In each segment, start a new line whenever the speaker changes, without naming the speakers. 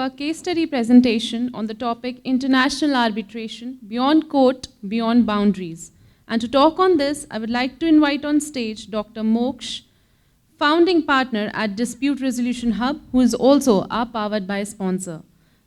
our case study presentation on the topic International Arbitration, Beyond Court, Beyond Boundaries. And to talk on this, I would like to invite on stage Dr. Moksha, founding partner at Dispute Resolution Hub, who is also our Powered by sponsor.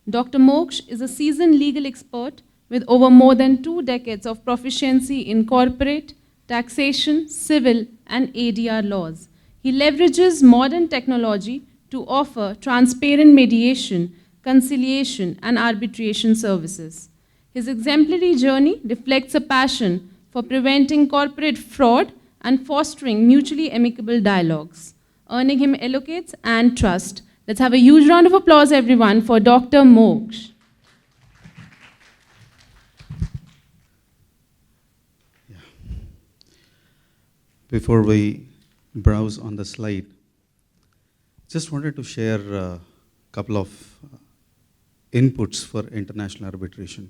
Dr. Moksha is a seasoned legal expert with over more than 2 decades of proficiency in corporate, taxation, civil, and ADR laws. He leverages modern technology to offer transparent mediation, conciliation, and arbitration services. His exemplary journey reflects a passion for preventing corporate fraud and fostering mutually amicable dialogues, earning him allocates and trust. Let's have a huge round of applause, everyone, for Dr. Moksha.
Before we browse on the slide, just wanted to share a couple of inputs for international arbitration.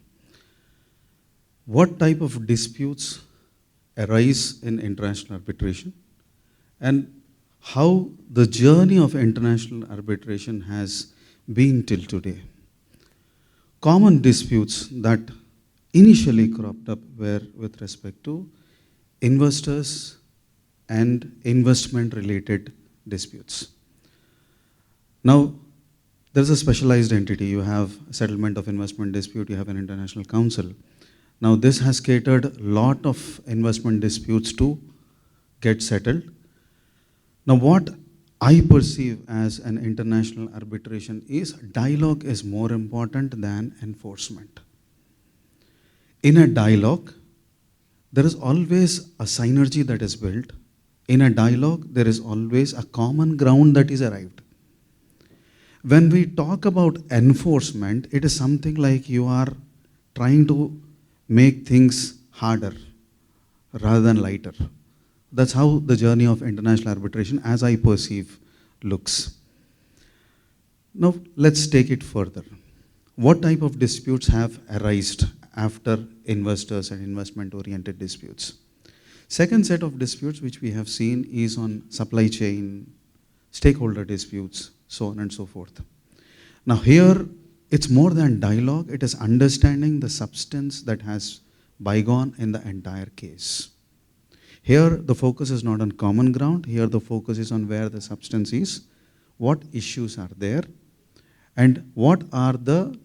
What type of disputes arise in international arbitration, and how the journey of international arbitration has been till today. Common disputes that initially cropped up were with respect to investors and investment-related disputes. Now, there's a specialized entity. You have a settlement of investment dispute, you have an international council. Now, this has catered a lot of investment disputes to get settled. Now, what I perceive as an international arbitration is dialogue is more important than enforcement. In a dialogue, there is always a synergy that is built. In a dialogue, there is always a common ground that is arrived. When we talk about enforcement, it is something like you are trying to make things harder rather than lighter. That's how the journey of international arbitration, as I perceive, looks. Now, let's take it further. What type of disputes have arisen after investors and investment-oriented disputes? Second set of disputes which we have seen is on supply chain, stakeholder disputes, so on and so forth. Now here, it's more than dialogue, it is understanding the substance that has bygone in the entire case. Here, the focus is not on common ground, here the focus is on where the substance is, what issues are there, and what are the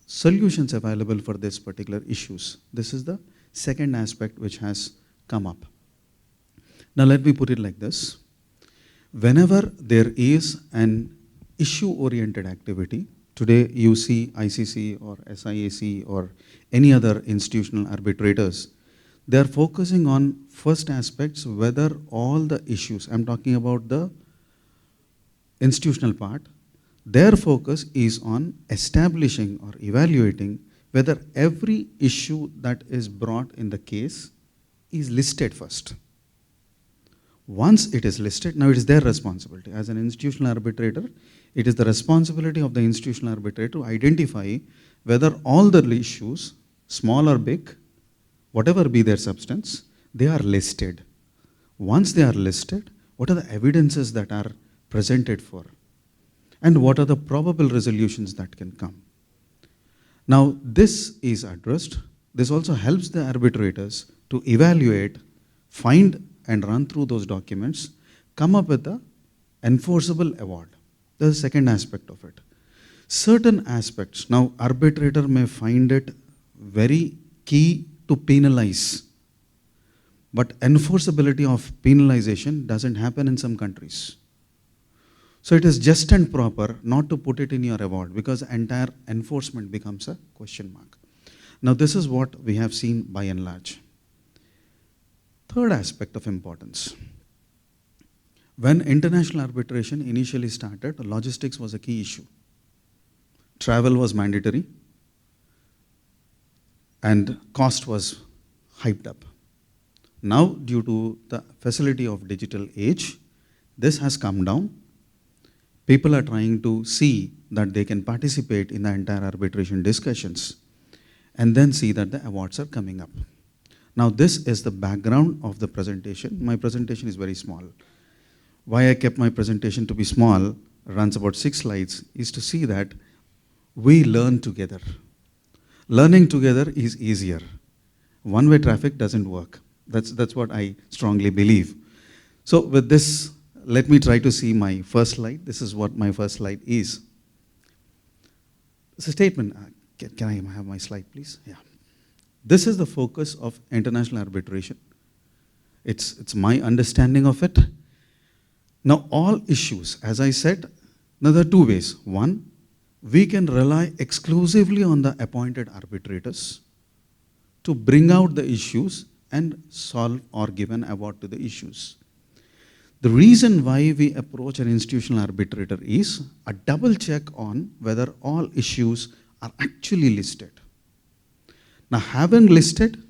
solutions available for these particular issues. This is the second aspect which has come up. Now let me put it like this. Whenever there is an issue-oriented activity, today you see ICC or SIAC or any other institutional arbitrators, they are focusing on first aspects whether all the issues, I'm talking about the institutional part, their focus is on establishing or evaluating whether every issue that is brought in the case is listed first. Once it is listed, now it is their responsibility. As an institutional arbitrator, it is the responsibility of the institutional arbitrator to identify whether all the issues, small or big, whatever be their substance, they are listed. Once they are listed, what are the evidences that are presented for? And what are the probable resolutions that can come? Now, this is addressed. This also helps the arbitrators to evaluate, find and run through those documents, come up with the enforceable award. That's the second aspect of it. Certain aspects, now arbitrator may find it very key to penalize, but enforceability of penalization doesn't happen in some countries. So it is just and proper not to put it in your award because entire enforcement becomes a question mark. Now this is what we have seen by and large. Third aspect of importance. When international arbitration initially started, logistics was a key issue. Travel was mandatory and cost was hyped up. Now, due to the facility of digital age, this has come down. People are trying to see that they can participate in the entire arbitration discussions and then see that the awards are coming up. Now this is the background of the presentation. My presentation is very small. Why I kept my presentation to be small, runs about 6 slides, is to see that we learn together. Learning together is easier. One-way traffic doesn't work. That's what I strongly believe. So with this, let me try to see my first slide. This is what my first slide is. It's a statement. Can I have my slide, please? Yeah. This is the focus of international arbitration. It's my understanding of it. Now, all issues, as I said, now there are two ways. One, we can rely exclusively on the appointed arbitrators to bring out the issues and solve or give an award to the issues. The reason why we approach an institutional arbitrator is a double check on whether all issues are actually listed. Now, having listed,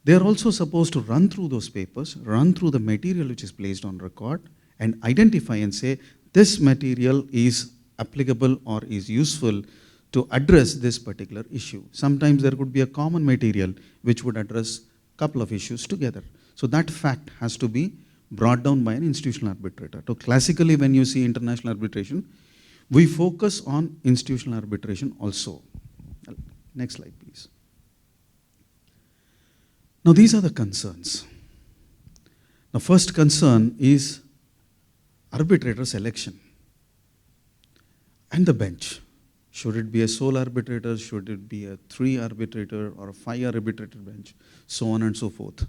they are also supposed to run through those papers, run through the material which is placed on record, and identify and say, this material is applicable or is useful to address this particular issue. Sometimes there could be a common material which would address a couple of issues together. So that fact has to be brought down by an institutional arbitrator. So classically, when you see international arbitration, we focus on institutional arbitration also. Next slide, please. Now, these are the concerns. The first concern is arbitrator selection and the bench. Should it be a sole arbitrator? Should it be a 3 arbitrator or a 5 arbitrator bench? So on and so forth.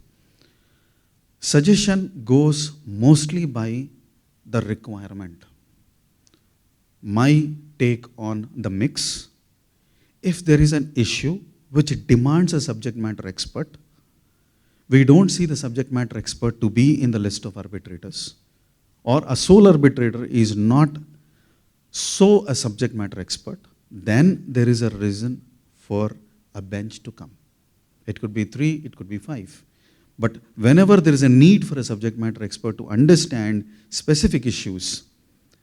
Suggestion goes mostly by the requirement. My take on the mix, if there is an issue which demands a subject matter expert, we don't see the subject matter expert to be in the list of arbitrators, or a sole arbitrator is not so a subject matter expert, then there is a reason for a bench to come. It could be 3, it could be 5. But whenever there is a need for a subject matter expert to understand specific issues,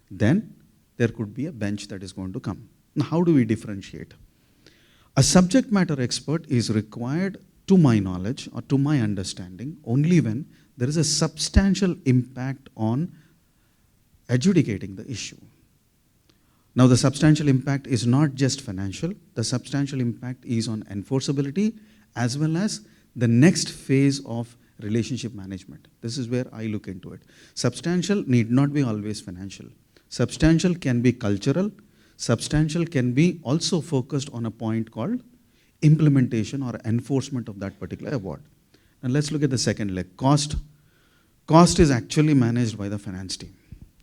then there could be a bench that is going to come. Now, how do we differentiate? A subject matter expert is required, to my knowledge or to my understanding, only when there is a substantial impact on adjudicating the issue. Now, the substantial impact is not just financial. The substantial impact is on enforceability as well as the next phase of relationship management. This is where I look into it. Substantial need not be always financial. Substantial can be cultural. Substantial can be also focused on a point called implementation or enforcement of that particular award. And let's look at the second leg, cost. Cost is actually managed by the finance team.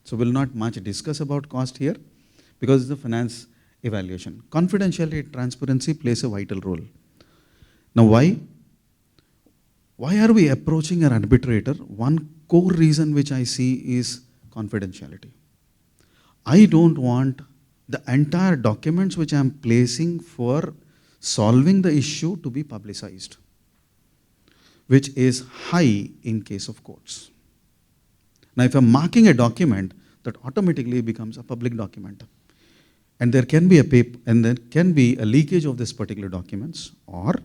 So we'll not much discuss about cost here because it's the finance evaluation. Confidentiality, transparency plays a vital role. Now, why? Why are we approaching an arbitrator? One core reason which I see is confidentiality. I don't want the entire documents which I'm placing for solving the issue to be publicized, which is high in case of courts. Now, if I'm marking a document, that automatically becomes a public document. And there can be a paper, and there can be a leakage of this particular documents, or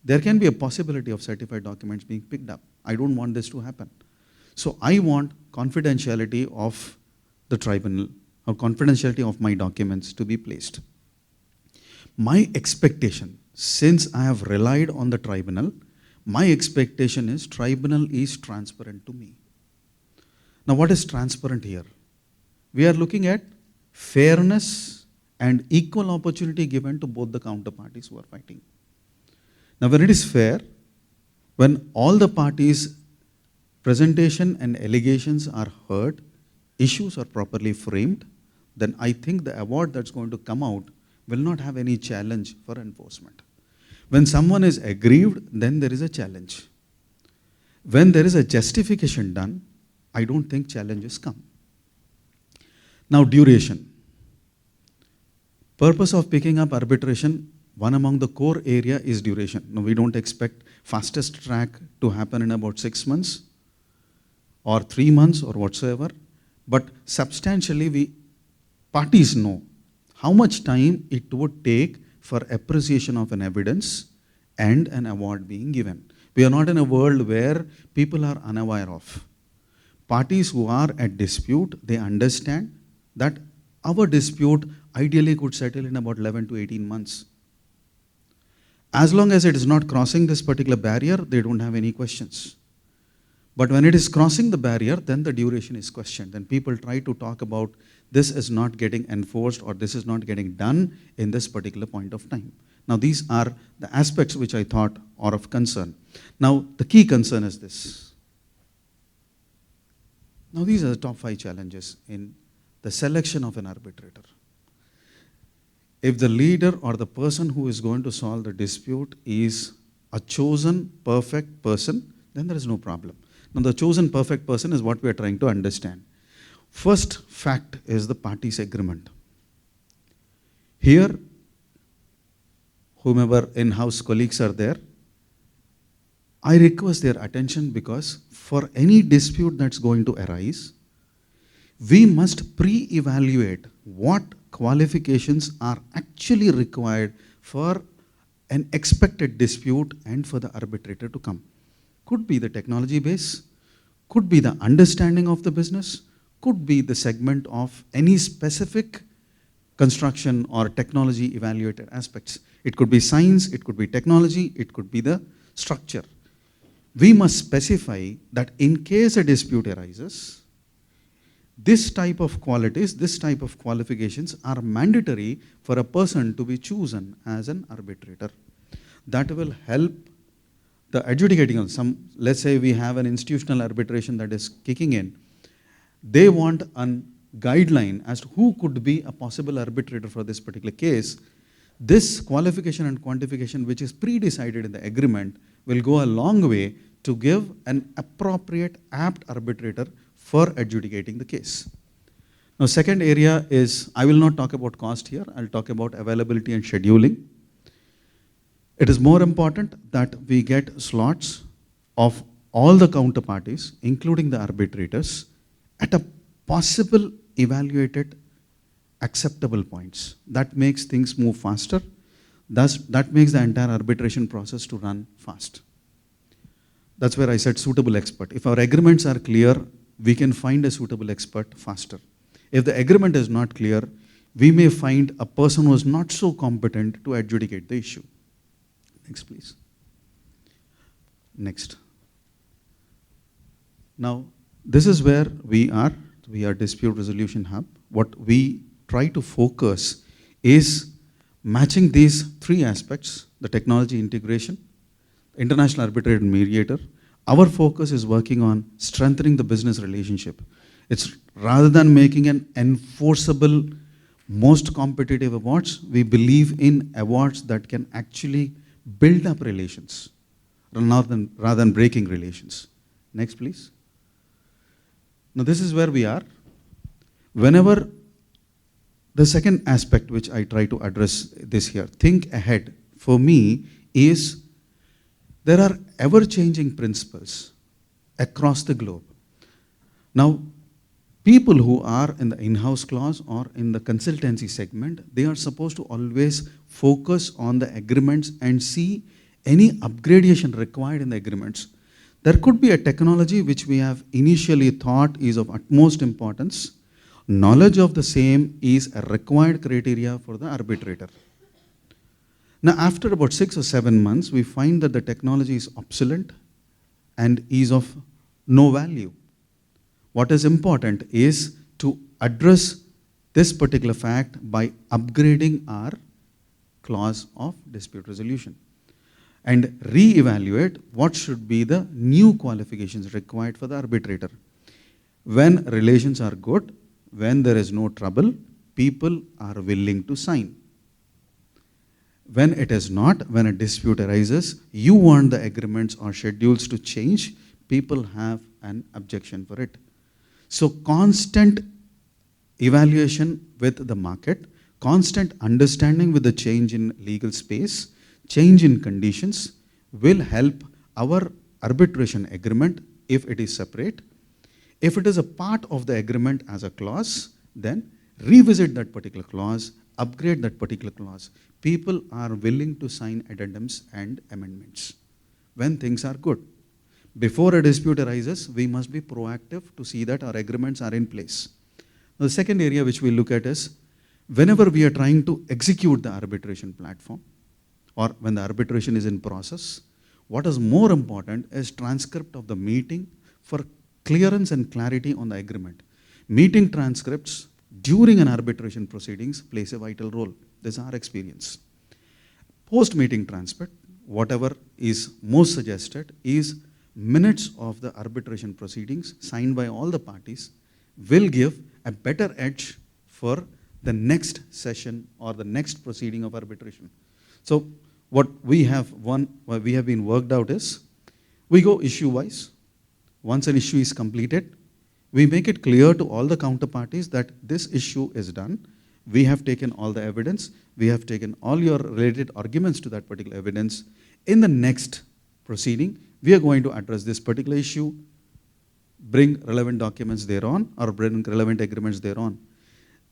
there can be a possibility of certified documents being picked up. I don't want this to happen. So I want confidentiality of the tribunal, or confidentiality of my documents to be placed. My expectation, since I have relied on the tribunal, my expectation is tribunal is transparent to me. Now, what is transparent here? We are looking at fairness and equal opportunity given to both the counterparties who are fighting. Now, when it is fair, when all the parties' presentation and allegations are heard, issues are properly framed, then I think the award that's going to come out will not have any challenge for enforcement. When someone is aggrieved, then there is a challenge. When there is a justification done, I don't think challenges come. Now, duration. Purpose of picking up arbitration, one among the core area is duration. Now, we don't expect fastest track to happen in about 6 months or 3 months or whatsoever, but substantially parties know how much time it would take for appreciation of an evidence and an award being given. We are not in a world where people are unaware of. Parties who are at dispute, they understand that Our dispute ideally could settle in about 11 to 18 months. As long as it is not crossing this particular barrier, they don't have any questions. But when it is crossing the barrier, then the duration is questioned. Then people try to talk about this is not getting enforced or this is not getting done in this particular point of time. Now these are the aspects which I thought are of concern. Now the key concern is this. Now these are the top 5 challenges in the selection of an arbitrator. If the leader or the person who is going to solve the dispute is a chosen perfect person, then there is no problem. Now the chosen perfect person is what we are trying to understand. First fact is the parties' agreement. Here, whomever in-house colleagues are there, I request their attention because for any dispute that's going to arise, we must pre-evaluate what qualifications are actually required for an expected dispute and for the arbitrator to come. Could be the technology base, could be the understanding of the business, could be the segment of any specific construction or technology evaluated aspects. It could be science, it could be technology, it could be the structure. We must specify that in case a dispute arises, this type of qualities, this type of qualifications are mandatory for a person to be chosen as an arbitrator. That will help the adjudicating of some, let's say we have an institutional arbitration that is kicking in. They want a guideline as to who could be a possible arbitrator for this particular case. This qualification and quantification, which is pre-decided in the agreement, will go a long way to give an appropriate, apt arbitrator for adjudicating the case. Now, second area is, I will not talk about cost here, I'll talk about availability and scheduling. It is more important that we get slots of all the counterparties, including the arbitrators, at a possible evaluated acceptable points. That makes things move faster. Thus, that makes the entire arbitration process to run fast. That's where I said suitable expert. If our agreements are clear, we can find a suitable expert faster. If the agreement is not clear, we may find a person who is not so competent to adjudicate the issue. Next, please. Next. Now, this is where we are Dispute Resolution Hub. What we try to focus is matching these 3 aspects, the technology integration, international arbitrator and mediator. Our focus is working on strengthening the business relationship. It's rather than making an enforceable, most competitive awards, we believe in awards that can actually build up relations rather than breaking relations. Next, please. Now, this is where we are. Whenever the second aspect which I try to address this here, think ahead, for me is there are ever-changing principles across the globe. Now, people who are in the in-house clause or in the consultancy segment, they are supposed to always focus on the agreements and see any upgradation required in the agreements. There could be a technology which we have initially thought is of utmost importance. Knowledge of the same is a required criteria for the arbitrator. Now, after about 6 or 7 months, we find that the technology is obsolete and is of no value. What is important is to address this particular fact by upgrading our clause of dispute resolution and re-evaluate what should be the new qualifications required for the arbitrator. When relations are good, when there is no trouble, people are willing to sign. When it is not, when a dispute arises, you want the agreements or schedules to change, people have an objection for it. So constant evaluation with the market, constant understanding with the change in legal space, change in conditions will help our arbitration agreement if it is separate. If it is a part of the agreement as a clause, then revisit that particular clause, upgrade that particular clause. People are willing to sign addendums and amendments when things are good. Before a dispute arises, we must be proactive to see that our agreements are in place. The second area which we look at is whenever we are trying to execute the arbitration platform or when the arbitration is in process, what is more important is transcript of the meeting for clearance and clarity on the agreement. Meeting transcripts during an arbitration proceedings plays a vital role. This is our experience. Post-meeting transcript, whatever is most suggested is minutes of the arbitration proceedings signed by all the parties will give a better edge for the next session or the next proceeding of arbitration. So what we have been worked out is, we go issue-wise. Once an issue is completed, we make it clear to all the counterparties that this issue is done. We have taken all the evidence. We have taken all your related arguments to that particular evidence. In the next proceeding, we are going to address this particular issue, bring relevant documents thereon, or bring relevant agreements thereon.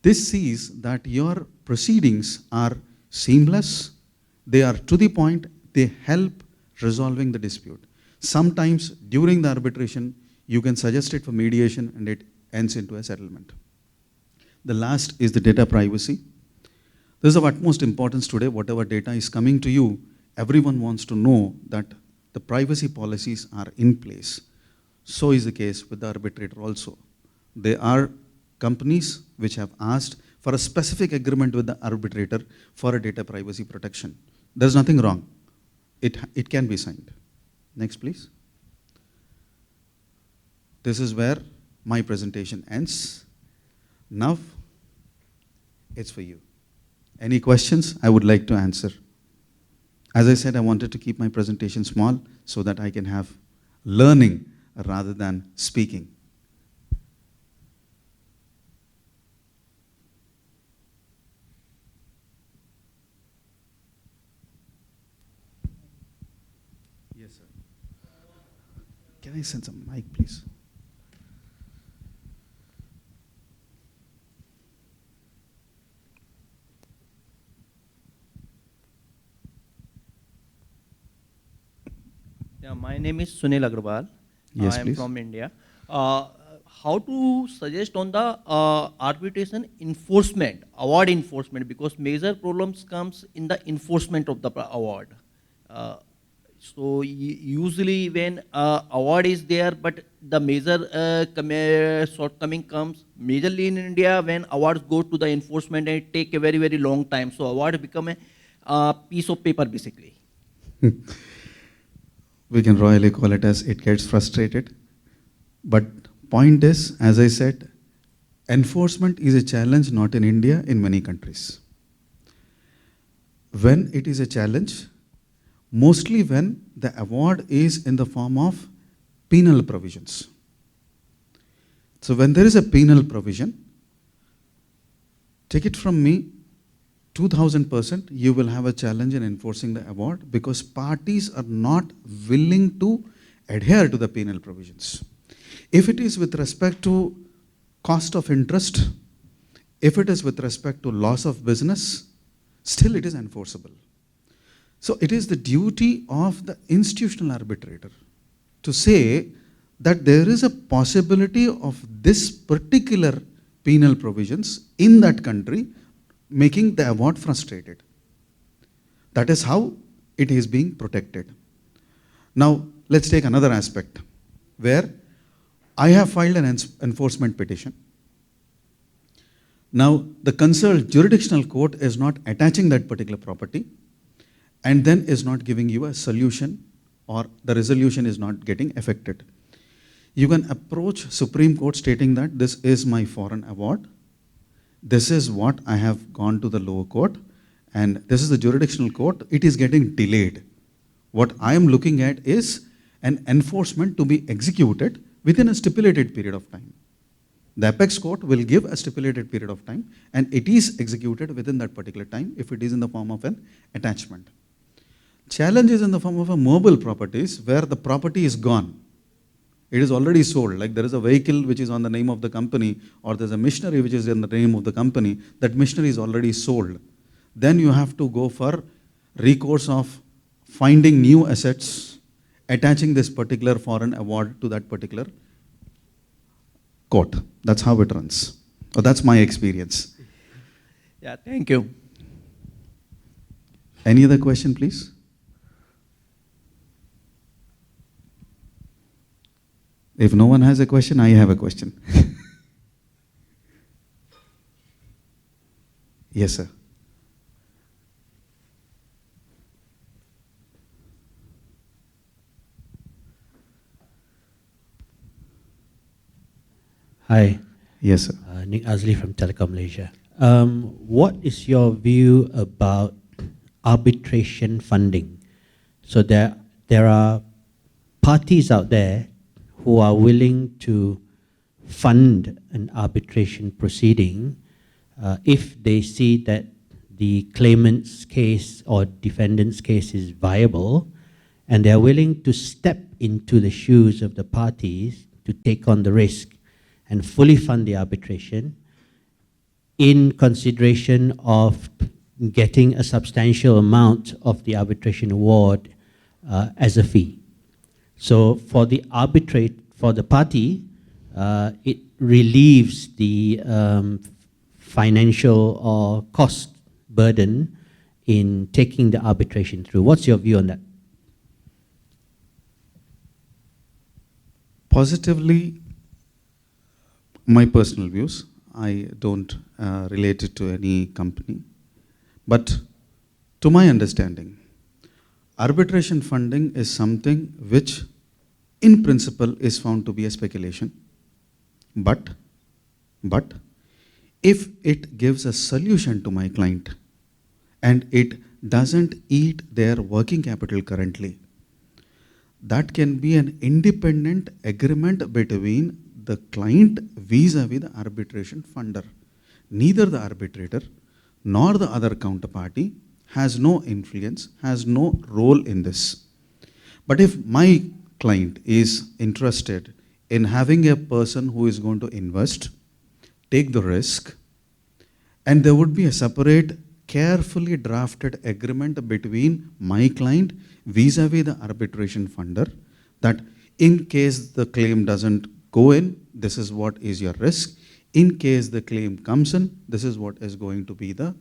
This sees that your proceedings are seamless, they are to the point, they help resolving the dispute. Sometimes during the arbitration, you can suggest it for mediation and it ends into a settlement. The last is the data privacy. This is of utmost importance today. Whatever data is coming to you, everyone wants to know that the privacy policies are in place. So is the case with the arbitrator also. There are companies which have asked for a specific agreement with the arbitrator for a data privacy protection. There's nothing wrong. It can be signed. Next, please. This is where my presentation ends. Now, it's for you. Any questions I would like to answer? As I said, I wanted to keep my presentation small so that I can have learning rather than speaking. Yes, sir. Can I send some mic, please?
Yeah, my name is Sunil Agrawal.
Yes,
I am
please.
from India. How to suggest on the arbitration enforcement, award enforcement, because major problems comes in the enforcement of the award. So usually when award is there, but the major shortcoming comes majorly in India when awards go to the enforcement and it take a very, very long time. So award become a piece of paper basically.
We can royally call it as it gets frustrated. But point is, as I said, enforcement is a challenge not in India, in many countries. When it is a challenge, mostly when the award is in the form of penal provisions. So when there is a penal provision, take it from me, 2000% you will have a challenge in enforcing the award because parties are not willing to adhere to the penal provisions. If it is with respect to cost of interest, if it is with respect to loss of business, still it is enforceable. So it is the duty of the institutional arbitrator to say that there is a possibility of this particular penal provisions in that country making the award frustrated. That is how it is being protected. Now, let's take another aspect where I have filed an enforcement petition. Now, the concerned jurisdictional court is not attaching that particular property and then is not giving you a solution or the resolution is not getting affected. You can approach Supreme Court stating that this is my foreign award. This is what I have gone to the lower court and this is the jurisdictional court. It is getting delayed. What I am looking at is an enforcement to be executed within a stipulated period of time. The apex court will give a stipulated period of time and it is executed within that particular time if it is in the form of an attachment. Challenge is in the form of a mobile properties where the property is gone. It is already sold, like there is a vehicle which is on the name of the company or there's a machinery which is in the name of the company, that machinery is already sold. Then you have to go for recourse of finding new assets, attaching this particular foreign award to that particular court. That's how it runs. That's my experience.
Yeah, thank you.
Any other question, please? If no one has a question, I have a question. Yes, sir.
Hi,
Yes, sir.
Nick Azli from Telecom Malaysia. What is your view about arbitration funding? So there are parties out there who are willing to fund an arbitration proceeding if they see that the claimant's case or defendant's case is viable, and they are willing to step into the shoes of the parties to take on the risk and fully fund the arbitration in consideration of getting a substantial amount of the arbitration award as a fee. So for the party, it relieves the financial or cost burden in taking the arbitration through. What's your view on that?
Positively, my personal views, I don't relate it to any company. But to my understanding, arbitration funding is something which in principle is found to be a speculation. But if it gives a solution to my client and it doesn't eat their working capital currently, that can be an independent agreement between the client vis-a-vis the arbitration funder. Neither the arbitrator nor the other counterparty has no influence, has no role in this. But if my client is interested in having a person who is going to invest, take the risk, and there would be a separate, carefully drafted agreement between my client vis-a-vis the arbitration funder, that in case the claim doesn't go in, this is what is your risk. In case the claim comes in, this is what is going to be the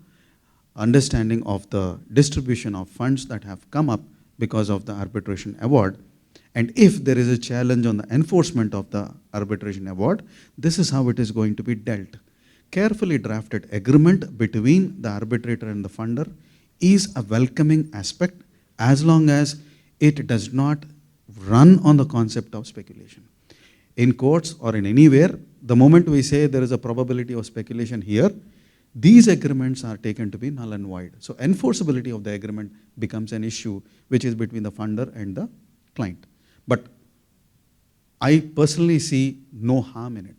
understanding of the distribution of funds that have come up because of the arbitration award. And if there is a challenge on the enforcement of the arbitration award, this is how it is going to be dealt. Carefully drafted agreement between the arbitrator and the funder is a welcoming aspect as long as it does not run on the concept of speculation. In courts or in anywhere, the moment we say there is a probability of speculation here, these agreements are taken to be null and void. So enforceability of the agreement becomes an issue which is between the funder and the client. But I personally see no harm in it.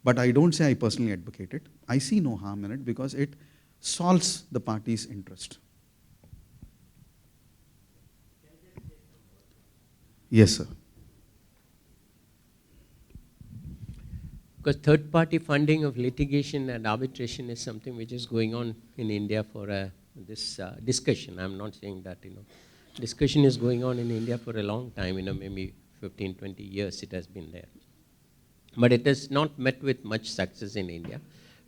But I don't say I personally advocate it. I see no harm in it because it solves the party's interest. Yes, sir.
Because third-party funding of litigation and arbitration is something which is going on in India for this discussion. I'm not saying that, discussion is going on in India for a long time, maybe 15, 20 years it has been there. But it has not met with much success in India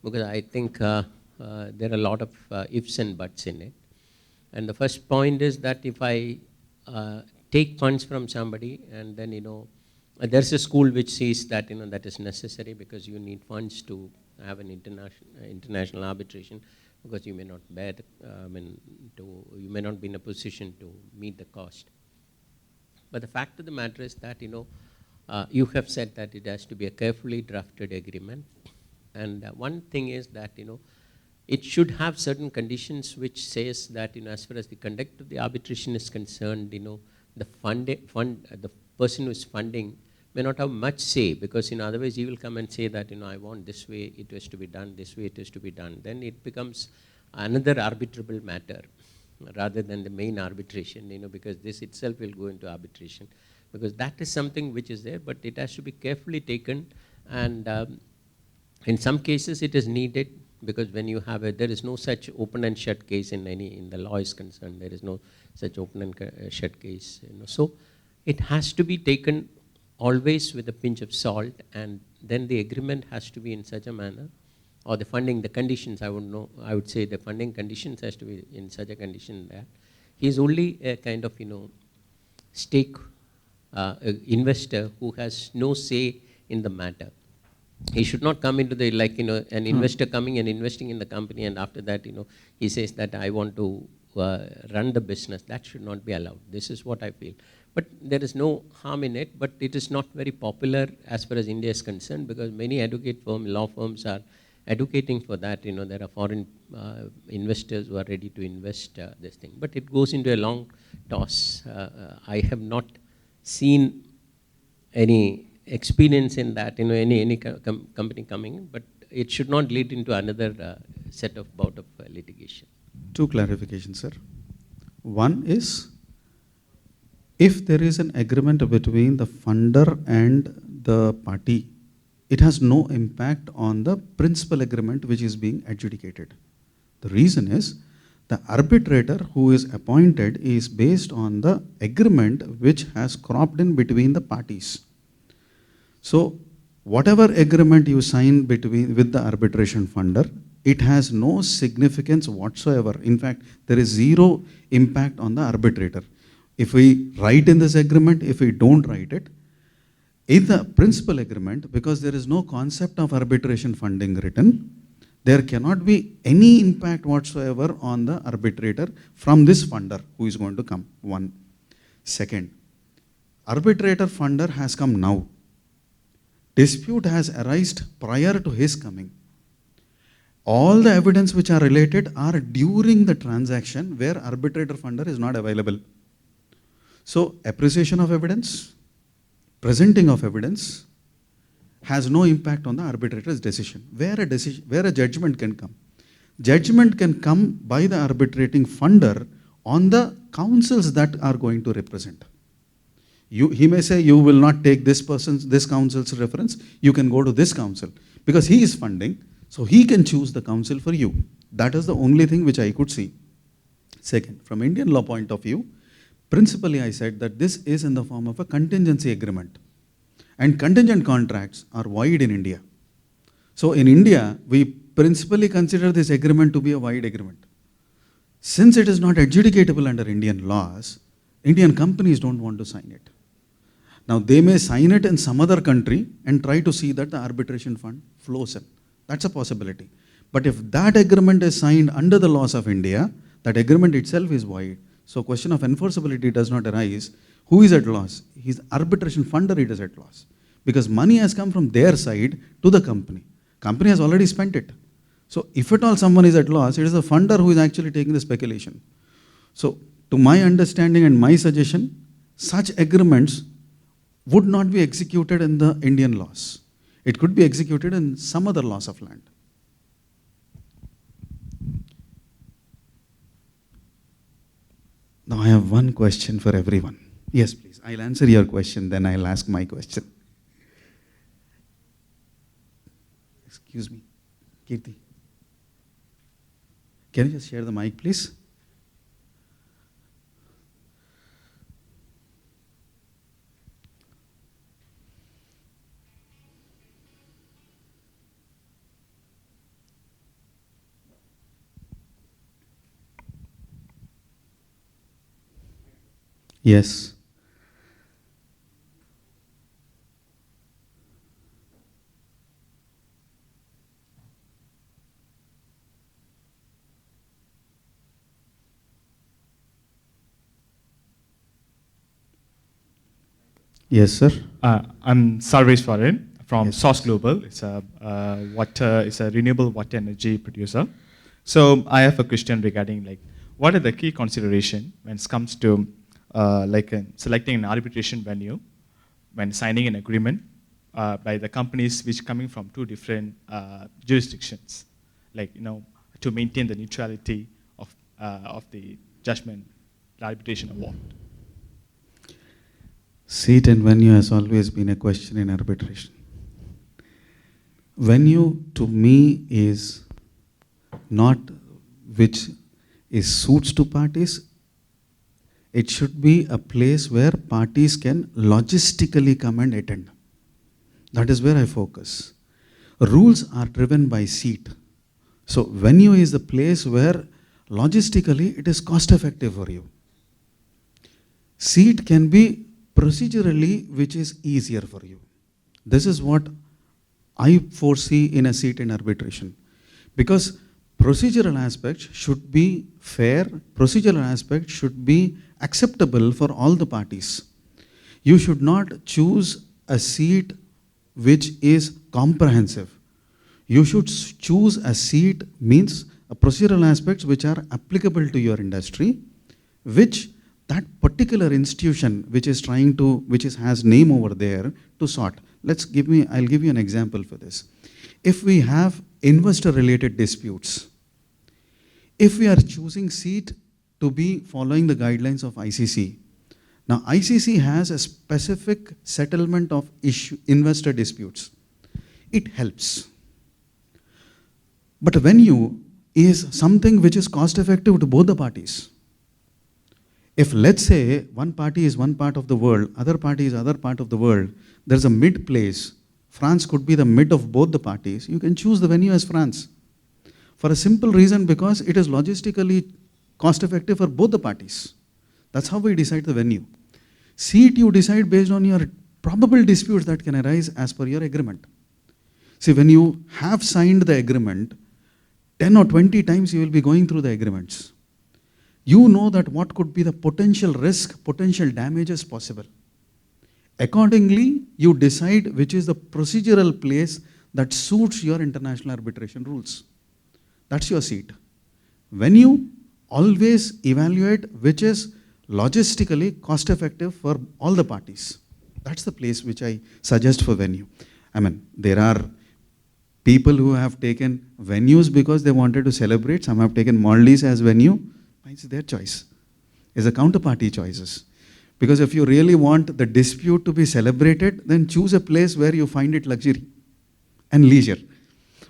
because I think there are a lot of ifs and buts in it. And the first point is that if I take funds from somebody and then, there's a school which says that, that is necessary because you need funds to have an international arbitration because you may not bear, you may not be in a position to meet the cost. But the fact of the matter is that, you have said that it has to be a carefully drafted agreement. And one thing is that, it should have certain conditions which says that, as far as the conduct of the arbitration is concerned, the person who is funding may not have much say because, otherwise he will come and say that, I want this way it has to be done, this way it has to be done. Then it becomes another arbitrable matter rather than the main arbitration, because this itself will go into arbitration. Because that is something which is there, but it has to be carefully taken. And in some cases it is needed because when you have there is no such open and shut case in the law is concerned. There is no such open and shut case. So it has to be taken always with a pinch of salt, and then the agreement has to be in such a manner, or the funding, the conditions, I would say the funding conditions has to be in such a condition that he's only a kind of, stake investor who has no say in the matter. He should not come into the, an investor coming and investing in the company, and after that, he says that I want to run the business. That should not be allowed. This is what I feel. But there is no harm in it, but it is not very popular as far as India is concerned, because many law firms are advocating for that. There are foreign investors who are ready to invest this thing. But it goes into a long toss. I have not seen any experience in that, any company coming in, but it should not lead into another set of bout of litigation.
Two clarifications, sir. One is, if there is an agreement between the funder and the party, it has no impact on the principal agreement which is being adjudicated. The reason is, the arbitrator who is appointed is based on the agreement which has cropped in between the parties. So, whatever agreement you sign with the arbitration funder, it has no significance whatsoever. In fact, there is zero impact on the arbitrator. If we write in this agreement, if we don't write it, in the principal agreement, because there is no concept of arbitration funding written, there cannot be any impact whatsoever on the arbitrator from this funder who is going to come. One. Second, arbitrator funder has come now. Dispute has arisen prior to his coming. All the evidence which are related are during the transaction where arbitrator funder is not available. So, appreciation of evidence, presenting of evidence has no impact on the arbitrator's decision. Where a judgment can come. Judgment can come by the arbitrating funder on the counsels that are going to represent. He may say, you will not take this counsel's reference, you can go to this counsel. Because he is funding, so he can choose the counsel for you. That is the only thing which I could see. Second, from Indian law point of view, principally I said that this is in the form of a contingency agreement. And contingent contracts are wide in India. So in India, we principally consider this agreement to be a wide agreement. Since it is not adjudicatable under Indian laws, Indian companies don't want to sign it. Now they may sign it in some other country and try to see that the arbitration fund flows in. That's a possibility. But if that agreement is signed under the laws of India, that agreement itself is void. So question of enforceability does not arise. Who is at loss? His arbitration funder it is at loss. Because money has come from their side to the company. Company has already spent it. So if at all someone is at loss, it is the funder who is actually taking the speculation. So to my understanding and my suggestion, such agreements would not be executed in the Indian laws. It could be executed in some other laws of land. Now I have one question for everyone. Yes, please. I'll answer your question, then I'll ask my question. Excuse me. Kirti. Can you just share the mic, please? Yes. Yes, sir.
I'm Sarvesh Varan from
Yes.
Source Global. It's a renewable water energy producer. So I have a question regarding what are the key consideration when it comes to selecting an arbitration venue when signing an agreement by the companies which coming from two different jurisdictions, to maintain the neutrality of the judgment, the arbitration award.
Seat and venue has always been a question in arbitration. Venue to me is not which is suits to parties, It should be a place where parties can logistically come and attend. That is where I focus. Rules are driven by seat. So venue is the place where logistically it is cost effective for you. Seat can be procedurally which is easier for you. This is what I foresee in a seat in arbitration. Because procedural aspects should be fair, procedural aspects should be acceptable for all the parties. You should not choose a seat which is comprehensive. You should choose a seat means a procedural aspects which are applicable to your industry, which that particular institution which is trying to, which is, has name over there to sort. I'll give you an example for this. If we have investor related disputes, if we are choosing seat to be following the guidelines of ICC, now ICC has a specific settlement of investor disputes. It helps. But venue is something which is cost effective to both the parties. If let's say one party is one part of the world, other party is other part of the world, there's a mid place, France could be the mid of both the parties, you can choose the venue as France. For a simple reason, because it is logistically cost effective for both the parties. That's how we decide the venue. Seat you decide based on your probable disputes that can arise as per your agreement. See, when you have signed the agreement, 10 or 20 times you will be going through the agreements. You know that what could be the potential risk, potential damages possible. Accordingly, you decide which is the procedural place that suits your international arbitration rules. That's your seat. Venue, always evaluate which is logistically cost effective for all the parties. That's the place which I suggest for venue. I mean, there are people who have taken venues because they wanted to celebrate. Some have taken Maldives as venue. It's their choice. It's a counterparty choices. Because if you really want the dispute to be celebrated, then choose a place where you find it luxury and leisure.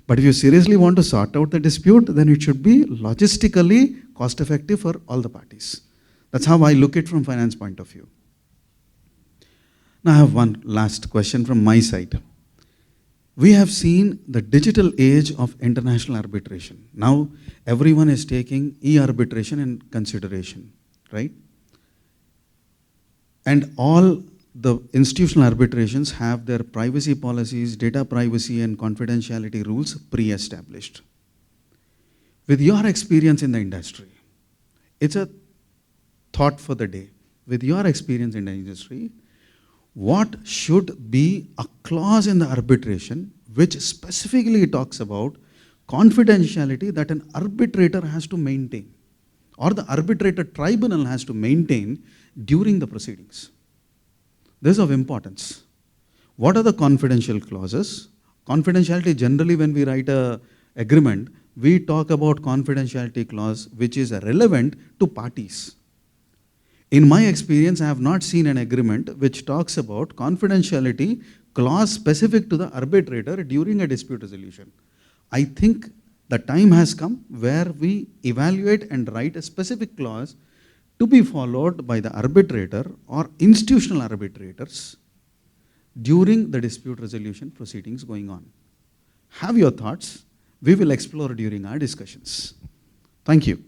But if you seriously want to sort out the dispute, then it should be logistically cost effective for all the parties. That's how I look at it from finance point of view. Now I have one last question from my side. We have seen the digital age of international arbitration. Now everyone is taking e-arbitration in consideration, right? And all the institutional arbitrations have their privacy policies, data privacy and confidentiality rules pre-established. With your experience in the industry, it's a thought for the day. With your experience in the industry, what should be a clause in the arbitration which specifically talks about confidentiality that an arbitrator has to maintain or the arbitrator tribunal has to maintain during the proceedings? This is of importance. What are the confidential clauses? Confidentiality, generally when we write an agreement, we talk about confidentiality clause which is relevant to parties. In my experience, I have not seen an agreement which talks about confidentiality clause specific to the arbitrator during a dispute resolution. I think the time has come where we evaluate and write a specific clause to be followed by the arbitrator or institutional arbitrators during the dispute resolution proceedings going on. Have your thoughts. We will explore during our discussions. Thank you.